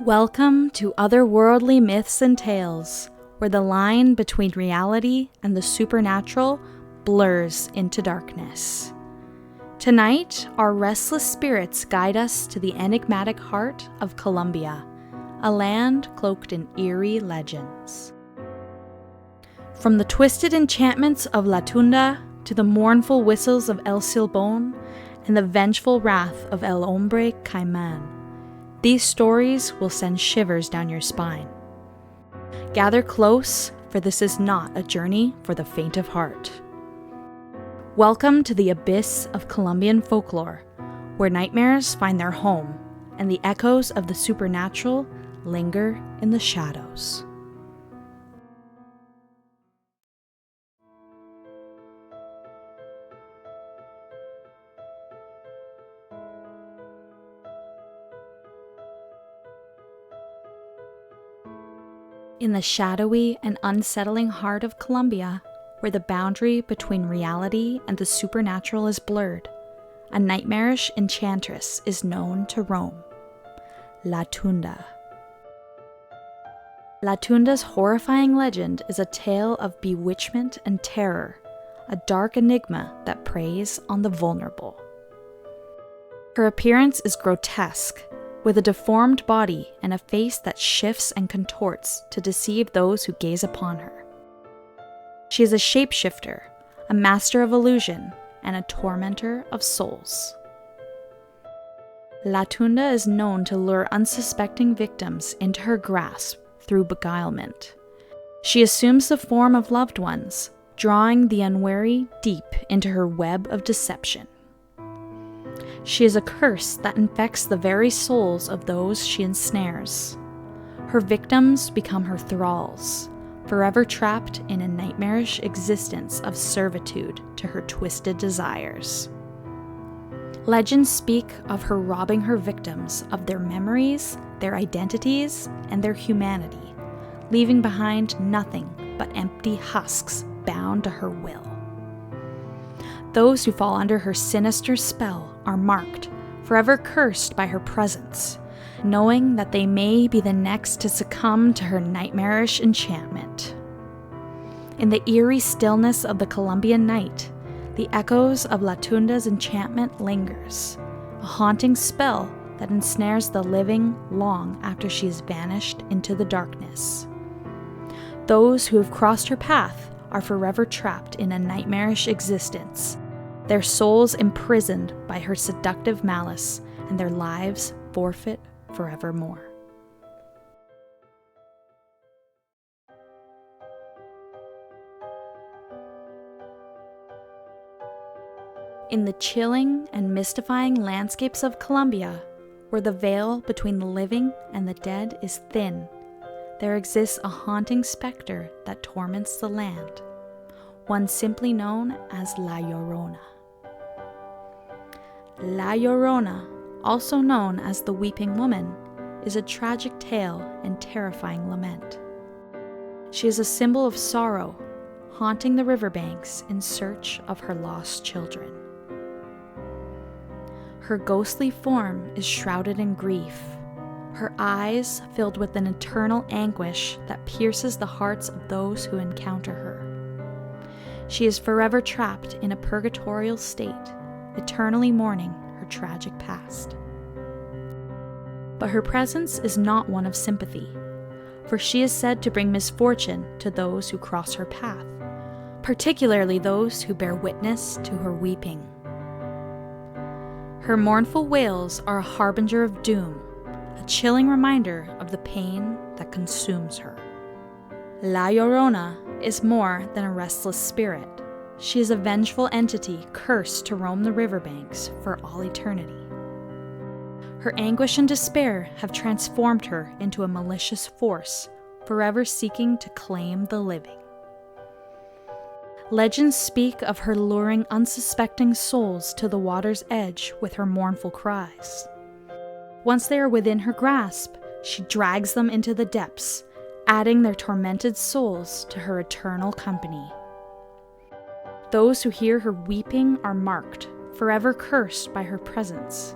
Welcome to Otherworldly Myths and Tales, where the line between reality and the supernatural blurs into darkness. Tonight, our restless spirits guide us to the enigmatic heart of Colombia, a land cloaked in eerie legends. From the twisted enchantments of La Tunda to the mournful whistles of El Silbón and the vengeful wrath of El Hombre Caimán, these stories will send shivers down your spine. Gather close, for this is not a journey for the faint of heart. Welcome to the abyss of Colombian folklore, where nightmares find their home and the echoes of the supernatural linger in the shadows. In the shadowy and unsettling heart of Colombia, where the boundary between reality and the supernatural is blurred, a nightmarish enchantress is known to roam: La Tunda. La Tunda's horrifying legend is a tale of bewitchment and terror, a dark enigma that preys on the vulnerable. Her appearance is grotesque, with a deformed body and a face that shifts and contorts to deceive those who gaze upon her. She is a shapeshifter, a master of illusion, and a tormentor of souls. La Tunda is known to lure unsuspecting victims into her grasp through beguilement. She assumes the form of loved ones, drawing the unwary deep into her web of deception. She is a curse that infects the very souls of those she ensnares. Her victims become her thralls, forever trapped in a nightmarish existence of servitude to her twisted desires. Legends speak of her robbing her victims of their memories, their identities, and their humanity, leaving behind nothing but empty husks bound to her will. Those who fall under her sinister spell are marked, forever cursed by her presence, knowing that they may be the next to succumb to her nightmarish enchantment. In the eerie stillness of the Colombian night, the echoes of La Tunda's enchantment lingers, a haunting spell that ensnares the living long after she has vanished into the darkness. Those who have crossed her path are forever trapped in a nightmarish existence, their souls imprisoned by her seductive malice and their lives forfeit forevermore. In the chilling and mystifying landscapes of Colombia, where the veil between the living and the dead is thin, there exists a haunting specter that torments the land, one simply known as La Llorna. La Llorna, also known as the Weeping Woman, is a tragic tale and terrifying lament. She is a symbol of sorrow, haunting the riverbanks in search of her lost children. Her ghostly form is shrouded in grief, her eyes filled with an eternal anguish that pierces the hearts of those who encounter her. She is forever trapped in a purgatorial state, eternally mourning her tragic past. But her presence is not one of sympathy, for she is said to bring misfortune to those who cross her path, particularly those who bear witness to her weeping. Her mournful wails are a harbinger of doom, a chilling reminder of the pain that consumes her. La Llorna is more than a restless spirit. She is a vengeful entity cursed to roam the riverbanks for all eternity. Her anguish and despair have transformed her into a malicious force, forever seeking to claim the living. Legends speak of her luring unsuspecting souls to the water's edge with her mournful cries. Once they are within her grasp, she drags them into the depths, adding their tormented souls to her eternal company. Those who hear her weeping are marked, forever cursed by her presence,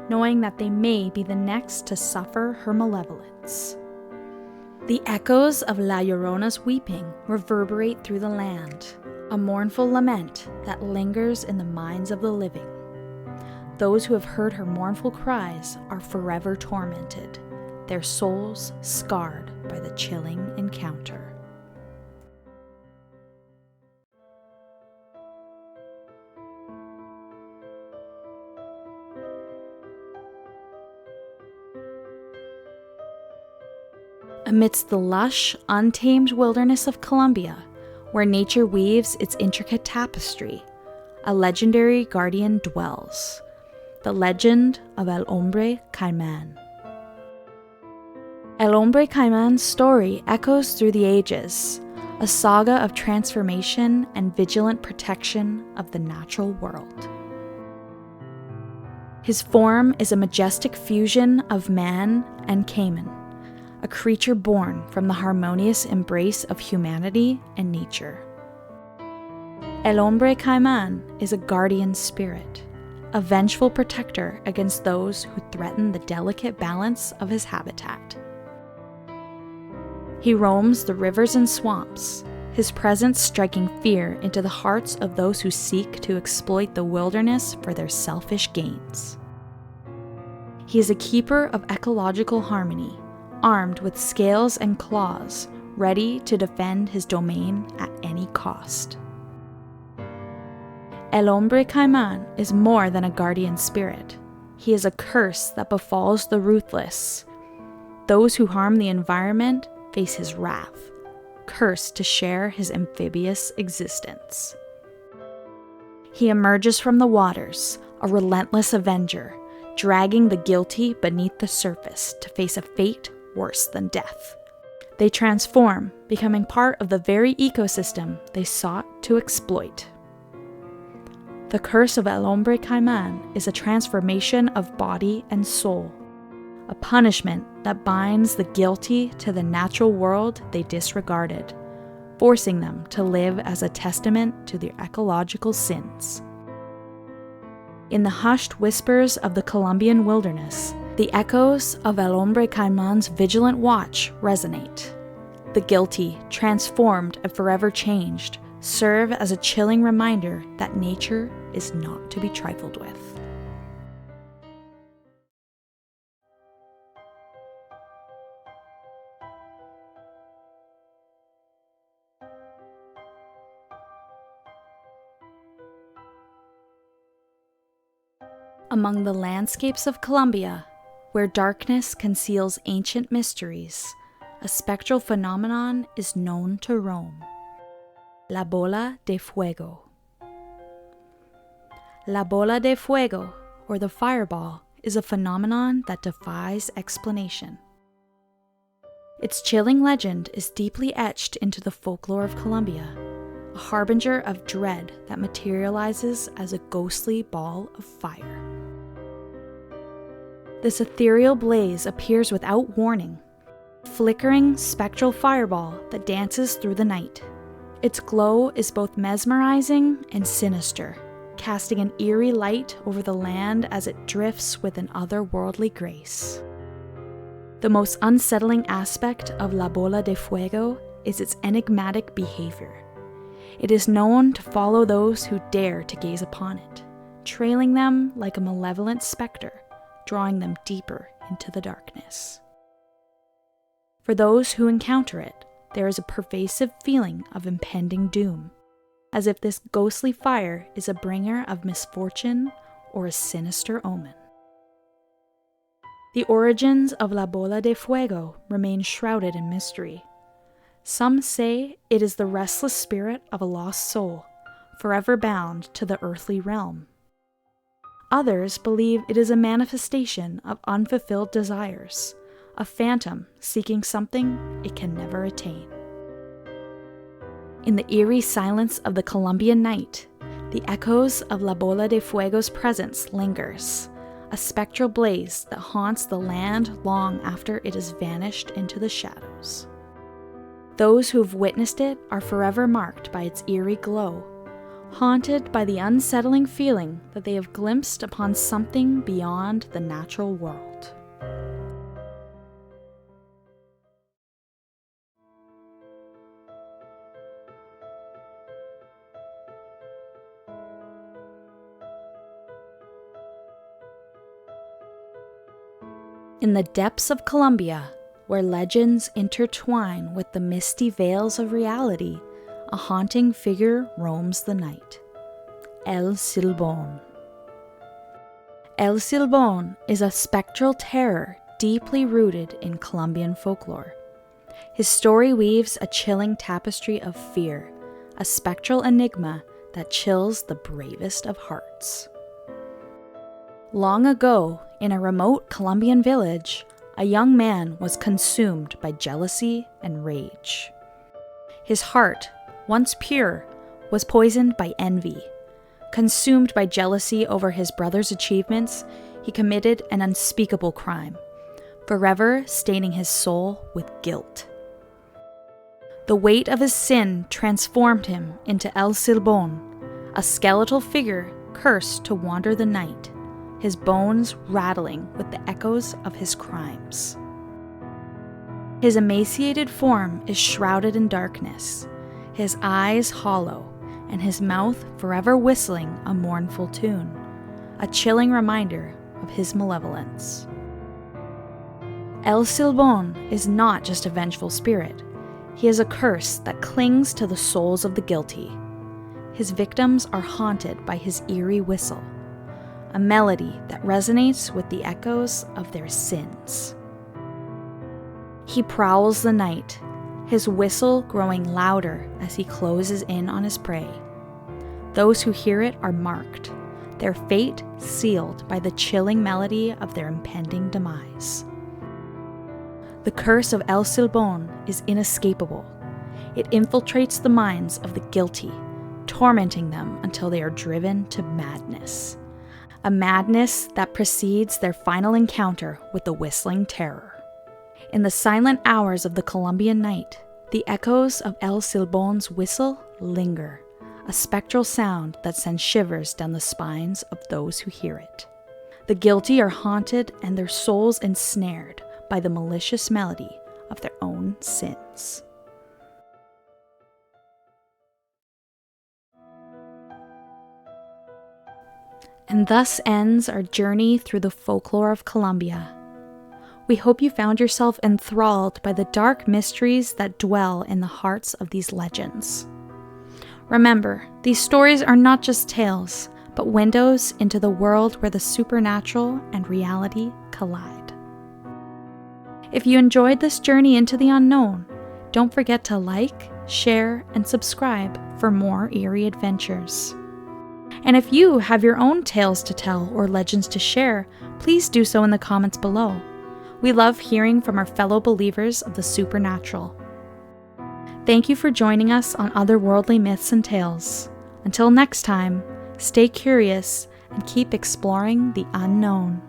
knowing that they may be the next to suffer her malevolence. The echoes of La Llorona's weeping reverberate through the land, a mournful lament that lingers in the minds of the living. Those who have heard her mournful cries are forever tormented, their souls scarred by the chilling encounter. Amidst the lush, untamed wilderness of Colombia, where nature weaves its intricate tapestry, a legendary guardian dwells, the legend of El Hombre Caimán. El Hombre Caimán's story echoes through the ages, a saga of transformation and vigilant protection of the natural world. His form is a majestic fusion of man and Caimán, a creature born from the harmonious embrace of humanity and nature. El Hombre Caimán is a guardian spirit, a vengeful protector against those who threaten the delicate balance of his habitat. He roams the rivers and swamps, his presence striking fear into the hearts of those who seek to exploit the wilderness for their selfish gains. He is a keeper of ecological harmony, armed with scales and claws, ready to defend his domain at any cost. El Hombre Caimán is more than a guardian spirit. He is a curse that befalls the ruthless. Those who harm the environment face his wrath, cursed to share his amphibious existence. He emerges from the waters, a relentless avenger, dragging the guilty beneath the surface to face a fate worse than death. They transform, becoming part of the very ecosystem they sought to exploit. The curse of El Hombre Caimán is a transformation of body and soul, a punishment that binds the guilty to the natural world they disregarded, forcing them to live as a testament to their ecological sins. In the hushed whispers of the Colombian wilderness, the echoes of El Hombre Caimán's vigilant watch resonate. The guilty, transformed and forever changed, serve as a chilling reminder that nature is not to be trifled with. Among the landscapes of Colombia, where darkness conceals ancient mysteries, a spectral phenomenon is known to roam: La Bola de Fuego. La Bola de Fuego, or the fireball, is a phenomenon that defies explanation. Its chilling legend is deeply etched into the folklore of Colombia, a harbinger of dread that materializes as a ghostly ball of fire. This ethereal blaze appears without warning, flickering spectral fireball that dances through the night. Its glow is both mesmerizing and sinister, casting an eerie light over the land as it drifts with an otherworldly grace. The most unsettling aspect of La Bola de Fuego is its enigmatic behavior. It is known to follow those who dare to gaze upon it, trailing them like a malevolent specter, drawing them deeper into the darkness. For those who encounter it, there is a pervasive feeling of impending doom, as if this ghostly fire is a bringer of misfortune or a sinister omen. The origins of La Bola de Fuego remain shrouded in mystery. Some say it is the restless spirit of a lost soul, forever bound to the earthly realm. Others believe it is a manifestation of unfulfilled desires, a phantom seeking something it can never attain. In the eerie silence of the Colombian night, the echoes of La Bola de Fuego's presence lingers, a spectral blaze that haunts the land long after it has vanished into the shadows. Those who have witnessed it are forever marked by its eerie glow, haunted by the unsettling feeling that they have glimpsed upon something beyond the natural world. In the depths of Colombia, where legends intertwine with the misty veils of reality, a haunting figure roams the night. El Silbón. El Silbón is a spectral terror deeply rooted in Colombian folklore. His story weaves a chilling tapestry of fear, a spectral enigma that chills the bravest of hearts. Long ago, in a remote Colombian village, a young man was consumed by jealousy and rage. His heart, once pure, was poisoned by envy. Consumed by jealousy over his brother's achievements, he committed an unspeakable crime, forever staining his soul with guilt. The weight of his sin transformed him into El Silbón, a skeletal figure cursed to wander the night, his bones rattling with the echoes of his crimes. His emaciated form is shrouded in darkness, his eyes hollow, and his mouth forever whistling a mournful tune, a chilling reminder of his malevolence. El Silbón is not just a vengeful spirit, he is a curse that clings to the souls of the guilty. His victims are haunted by his eerie whistle, a melody that resonates with the echoes of their sins. He prowls the night, his whistle growing louder as he closes in on his prey. Those who hear it are marked, their fate sealed by the chilling melody of their impending demise. The curse of El Silbón is inescapable. It infiltrates the minds of the guilty, tormenting them until they are driven to madness. A madness that precedes their final encounter with the whistling terror. In the silent hours of the Colombian night, the echoes of El Silbón's whistle linger, a spectral sound that sends shivers down the spines of those who hear it. The guilty are haunted and their souls ensnared by the malicious melody of their own sins. And thus ends our journey through the folklore of Colombia. We hope you found yourself enthralled by the dark mysteries that dwell in the hearts of these legends. Remember, these stories are not just tales, but windows into the world where the supernatural and reality collide. If you enjoyed this journey into the unknown, don't forget to like, share, and subscribe for more eerie adventures. And if you have your own tales to tell or legends to share, please do so in the comments below. We love hearing from our fellow believers of the supernatural. Thank you for joining us on Otherworldly Myths and Tales. Until next time, stay curious and keep exploring the unknown.